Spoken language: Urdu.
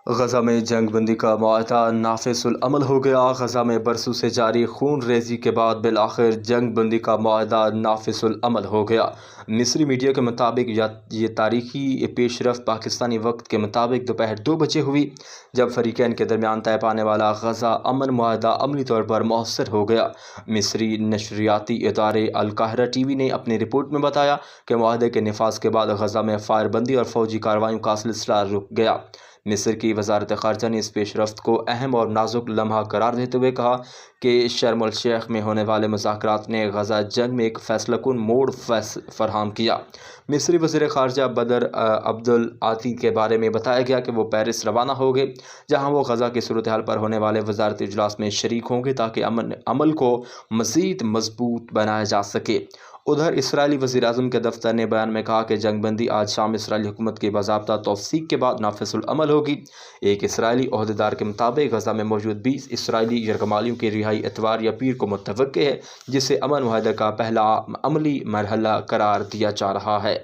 غزہ میں جنگ بندی کا معاہدہ نافذ العمل ہو گیا۔ غزہ میں برسوں سے جاری خون ریزی کے بعد بالآخر جنگ بندی کا معاہدہ نافذ العمل ہو گیا۔ مصری میڈیا کے مطابق یہ تاریخی پیش رفت پاکستانی وقت کے مطابق دوپہر 2 بجے ہوئی، جب فریقین کے درمیان طے پانے والا غزہ امن معاہدہ عملی طور پر مؤثر ہو گیا۔ مصری نشریاتی ادارے القاہرہ ٹی وی نے اپنی رپورٹ میں بتایا کہ معاہدے کے نفاذ کے بعد غزہ میں فائر بندی اور فوجی کارروائیوں کا سلسلہ رک گیا۔ مصر کی وزارت خارجہ نے اس پیش رفت کو اہم اور نازک لمحہ قرار دیتے ہوئے کہا کہ شرم الشیخ میں ہونے والے مذاکرات نے غزہ جنگ میں ایک فیصلہ کن موڑ فراہم کیا۔ مصری وزیر خارجہ بدر عبدالعاطی کے بارے میں بتایا گیا کہ وہ پیرس روانہ ہو گئے، جہاں وہ غزہ کی صورتحال پر ہونے والے وزارتی اجلاس میں شریک ہوں گے تاکہ عمل کو مزید مضبوط بنایا جا سکے۔ ادھر اسرائیلی وزیر اعظم کے دفتر نے بیان میں کہا کہ جنگ بندی آج شام اسرائیلی حکومت کی باضابطہ توثیق کے بعد نافذ العمل ہوگی۔ ایک اسرائیلی عہدیدار کے مطابق غزہ میں موجود 20 اسرائیلی یرغمالیوں کی رہائی اتوار یا پیر کو متوقع ہے، جسے امن معاہدے کا پہلا عملی مرحلہ قرار دیا جا رہا ہے۔